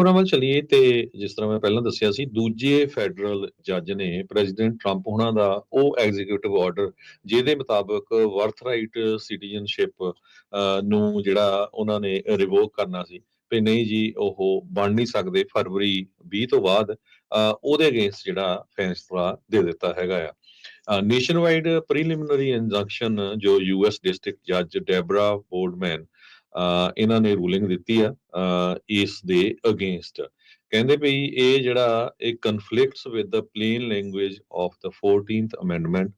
ਖਬਰਾਂ ਵੱਲ ਚੱਲੀਏ ਤੇ ਜਿਸ ਤਰ੍ਹਾਂ ਮੈਂ ਪਹਿਲਾਂ ਦੱਸਿਆ ਸੀ, ਦੂਜੇ ਫੈਡਰਲ ਜੱਜ ਨੇ ਪ੍ਰੈਜ਼ੀਡੈਂਟ ਟਰੰਪ ਹੋਣਾ ਦਾ ਉਹ ਐਗਜ਼ੀਕਿਊਟਿਵ ਆਰਡਰ ਜਿਹਦੇ ਮੁਤਾਬਕ ਵਰਥਰਾਈਟ ਸਿਟੀਜ਼ਨਸ਼ਿਪ ਨੂੰ ਜਿਹੜਾ ਉਹਨਾਂ ਨੇ ਰਿਵੋਕ ਕਰਨਾ ਸੀ ਵੀ ਨਹੀਂ ਜੀ ਉਹ ਬਣ ਨਹੀਂ ਸਕਦੇ ਫਰਵਰੀ 20 ਤੋਂ ਬਾਅਦ, ਉਹਦੇ ਅਗੇਂਸਟ ਜਿਹੜਾ ਫੈਸਲਾ ਦੇ ਦਿੱਤਾ ਹੈਗਾ ਆ। ਨੇਸ਼ਨ ਵਾਈਡ ਪ੍ਰੀਲਿਮਿਨਰੀ ਇੰਜੰਕਸ਼ਨ ਜੋ ਯੂਐਸ ਡਿਸਟ੍ਰਿਕਟ ਜੱਜ ਡੈਬਰਾ ਬੋਲਡਮੈਨ ਇਹਨਾਂ ਨੇ ਰੂਲਿੰਗ ਦਿੱਤੀ ਆ ਇਸ ਦੇ ਅਗੇਂਸਟ। ਕਹਿੰਦੇ ਵੀ ਇਹ ਜਿਹੜਾ ਇਹ conflicts with the plane language of the 14th amendment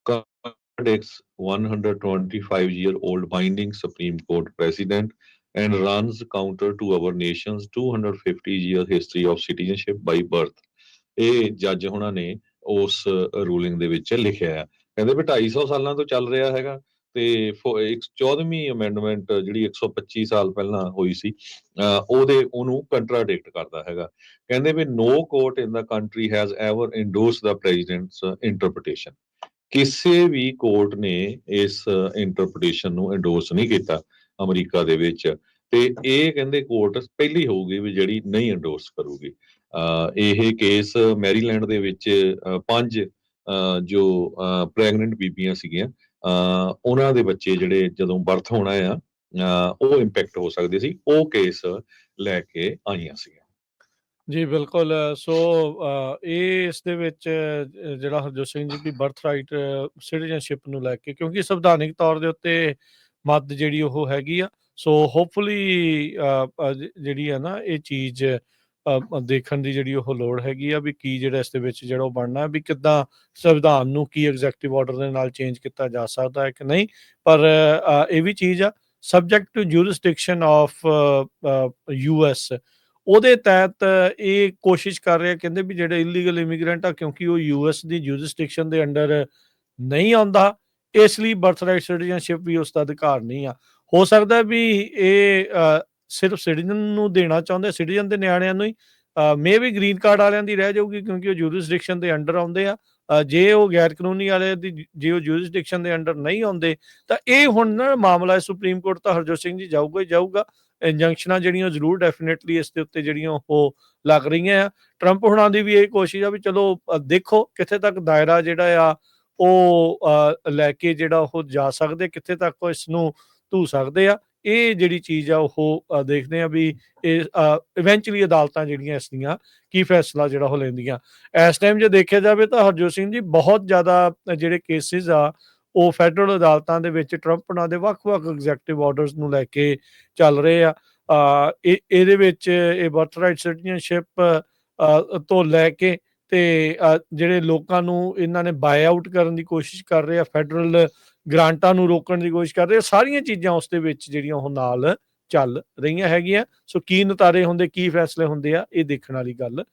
contradicts 125-year-old binding Supreme Court precedent and runs counter to our nation's 250-year history of citizenship by birth। ਇਹ ਜੱਜ ਹੁਣਾਂ ਨੇ ਉਸ ਰੂਲਿੰਗ ਦੇ ਵਿੱਚ ਲਿਖਿਆ ਆ। ਕਹਿੰਦੇ ਵੀ 250 ਸਾਲਾਂ ਤੋਂ ਚੱਲ ਰਿਹਾ ਹੈਗਾ ਤੇ 14ਵੀਂ ਅਮੈਂਡਮੈਂਟ ਜਿਹੜੀ 125 ਸਾਲ ਪਹਿਲਾਂ ਹੋਈ ਸੀ ਉਹਨੂੰ ਕੰਟਰਾਡਿਕਟ ਕਰਦਾ ਹੈਗਾ। ਕਹਿੰਦੇ ਵੀ no court in the country has ever endorse the president's interpretation. ਕਿਸੇ ਵੀ ਕੋਰਟ ਨੇ ਇਸ ਇੰਟਰਪ੍ਰੀਟੇਸ਼ਨ ਨੂੰ ਇੰਡੋਰਸ ਨਹੀਂ ਕੀਤਾ ਅਮਰੀਕਾ ਦੇ ਵਿੱਚ, ਤੇ ਇਹ ਕਹਿੰਦੇ ਕੋਰਟ ਪਹਿਲੀ ਹੋਊਗੀ ਵੀ ਜਿਹੜੀ ਨਹੀਂ ਇੰਡੋਰਸ ਕਰੂਗੀ। ਇਹ ਕੇਸ ਮੈਰੀਲੈਂਡ ਦੇ ਵਿੱਚ 5 ਜੋ ਪ੍ਰੈਗਨੈਂਟ ਬੀਬੀਆਂ ਸੀਗੀਆਂ ਉਹਨਾਂ ਦੇ ਬੱਚੇ ਜਿਹੜੇ ਜਦੋਂ ਬਰਥ ਹੋਣਾ ਆ ਉਹ ਇੰਪੈਕਟ ਹੋ ਸਕਦੇ ਸੀ, ਉਹ ਕੇਸ ਲੈ ਕੇ ਆਈਆਂ ਸੀਗੀਆਂ। ਜੀ ਬਿਲਕੁਲ। ਸੋ ਇਹ ਇਸ ਦੇ ਵਿੱਚ ਜਿਹੜਾ ਹਰਜੋਤ ਸਿੰਘ ਜੀ ਦੀ ਬਰਥ ਰਾਈਟ ਸਿਟੀਜ਼ਨਸ਼ਿਪ ਨੂੰ ਲੈ ਕੇ, ਕਿਉਂਕਿ ਸੰਵਿਧਾਨਿਕ ਤੌਰ ਦੇ ਉੱਤੇ ਮੱਦ ਜਿਹੜੀ ਉਹ ਹੈਗੀ ਆ, ਸੋ ਹੋਪਫੁਲੀ ਜਿਹੜੀ ਆ ਨਾ ਇਹ ਚੀਜ਼ ਦੇਖਣ ਦੀ ਜਿਹੜੀ ਉਹ ਲੋੜ ਹੈਗੀ ਆ ਵੀ ਕੀ ਜਿਹੜਾ ਇਸ ਦੇ ਵਿੱਚ ਜਿਹੜਾ ਉਹ ਬਣਨਾ ਵੀ ਕਿੱਦਾਂ ਸੰਵਿਧਾਨ ਨੂੰ ਕੀ ਐਗਜ਼ੈਕਟਿਵ ਆਰਡਰ ਦੇ ਨਾਲ ਚੇਂਜ ਕੀਤਾ ਜਾ ਸਕਦਾ ਹੈ ਕਿ ਨਹੀਂ। ਪਰ ਇਹ ਵੀ ਚੀਜ਼ ਆ subject to jurisdiction of US, ਉਹਦੇ ਤਹਿਤ ਇਹ ਕੋਸ਼ਿਸ਼ ਕਰ ਰਿਹਾ, ਕਹਿੰਦੇ ਵੀ ਜਿਹੜੇ ਇਲੀਗਲ ਇਮੀਗ੍ਰੈਂਟ ਆ ਕਿਉਂਕਿ ਉਹ US ਦੀ ਜੂਰਿਸਡਿਕਸ਼ਨ ਦੇ ਅੰਡਰ ਨਹੀਂ ਆਉਂਦਾ, ਇਸ ਲਈ ਬਰਥ ਰਾਈਟ ਸਿਟੀਜ਼ਨਸ਼ਿਪ ਵੀ ਉਸ ਦਾ ਅਧਿਕਾਰ ਨਹੀਂ ਆ। ਹੋ ਸਕਦਾ ਵੀ ਇਹ ਸਿਰਫ ਸਿਟੀਜ਼ਨ ਨੂੰ ਦੇਣਾ ਚਾਹੁੰਦੇ, ਸਿਟੀਜ਼ਨ ਦੇ ਨਿਆਣਿਆਂ ਨੂੰ ਹੀ, ਮੇ ਵੀ ਗ੍ਰੀਨ ਕਾਰਡ ਵਾਲਿਆਂ ਦੀ ਰਹਿ ਜਾਊਗੀ ਕਿਉਂਕਿ ਉਹ ਜੂਰਿਸਡਿਕਸ਼ਨ ਦੇ ਅੰਡਰ ਆਉਂਦੇ ਆ। ਜੇ ਉਹ ਗੈਰ ਕਾਨੂੰਨੀ ਵਾਲੇ ਦੀ ਜੇ ਉਹ ਜੂਰਿਸਡਿਕਸ਼ਨ ਦੇ ਅੰਡਰ ਨਹੀਂ ਆਉਂਦੇ ਤਾਂ ਇਹ ਹੁਣ ਨਾ ਮਾਮਲਾ ਸੁਪਰੀਮ ਕੋਰਟ ਤਾਂ ਹਰਜੋਤ ਸਿੰਘ ਜੀ ਜਾਊਗਾ ਹੀ ਜਾਊਗਾ। ਇੰਜੰਕਸ਼ਨਾਂ ਜਿਹੜੀਆਂ ਜ਼ਰੂਰ ਡੈਫੀਨੇਟਲੀ ਇਸ ਦੇ ਉੱਤੇ ਜਿਹੜੀਆਂ ਉਹ ਲੱਗ ਰਹੀਆਂ ਆ। ਟਰੰਪ ਹੁਣਾਂ ਦੀ ਵੀ ਇਹ ਕੋਸ਼ਿਸ਼ ਆ ਵੀ ਚਲੋ ਦੇਖੋ ਕਿੱਥੇ ਤੱਕ ਦਾਇਰਾ ਜਿਹੜਾ ਆ ਉਹ ਲੈ ਕੇ ਜਿਹੜਾ ਉਹ ਜਾ ਸਕਦੇ, ਕਿੱਥੇ ਤੱਕ ਉਹ ਇਸ ਨੂੰ ਧੂ ਸਕਦੇ ਆ। ਇਹ ਜਿਹੜੀ ਚੀਜ਼ ਆ ਉਹ ਦੇਖਦੇ ਆ ਵੀ ਇਹ ਇਵੈਂਚੁਅਲੀ ਅਦਾਲਤਾਂ ਜਿਹੜੀਆਂ ਇਸ ਦੀਆਂ ਕੀ ਫੈਸਲਾ ਜਿਹੜਾ ਉਹ ਲੈਂਦੀਆਂ। ਇਸ ਟਾਈਮ ਜੇ ਦੇਖਿਆ ਜਾਵੇ ਤਾਂ ਹਰਜੋਤ ਸਿੰਘ ਜੀ ਬਹੁਤ ਜ਼ਿਆਦਾ ਜਿਹੜੇ ਕੇਸਿਸ ਆ ਉਹ ਫੈਡਰਲ ਅਦਾਲਤਾਂ ਦੇ ਵਿੱਚ ਟਰੰਪ ਉਹਨਾਂ ਦੇ ਵੱਖ-ਵੱਖ ਐਗਜ਼ੈਕਟਿਵ ਆਰਡਰਸ ਨੂੰ ਲੈ ਕੇ ਚੱਲ ਰਹੇ ਆ। ਇਹਦੇ ਵਿੱਚ ਇਹ ਬਰਥ ਰਾਈਟ ਸਿਟੀਜ਼ਨਸ਼ਿਪ ਤੋਂ ਲੈ ਕੇ ਤੇ ਜਿਹੜੇ ਲੋਕਾਂ ਨੂੰ ਇਹਨਾਂ ਨੇ ਬਾਏ ਆਊਟ ਕਰਨ ਦੀ ਕੋਸ਼ਿਸ਼ ਕਰ ਰਹੇ ਆ, ਫੈਡਰਲ ਗ੍ਰਾਂਟਾਂ ਨੂੰ ਰੋਕਣ ਦੀ ਕੋਸ਼ਿਸ਼ ਕਰ ਰਹੇ ਆ, ਸਾਰੀਆਂ ਚੀਜ਼ਾਂ ਉਸ ਦੇ ਵਿੱਚ ਜਿਹੜੀਆਂ ਉਹ ਨਾਲ ਚੱਲ ਰਹੀਆਂ ਹੈਗੀਆਂ। ਸੋ ਕੀ ਨਤਾਰੇ ਹੁੰਦੇ, ਕੀ ਫੈਸਲੇ ਹੁੰਦੇ ਆ, ਇਹ ਦੇਖਣ ਵਾਲੀ ਗੱਲ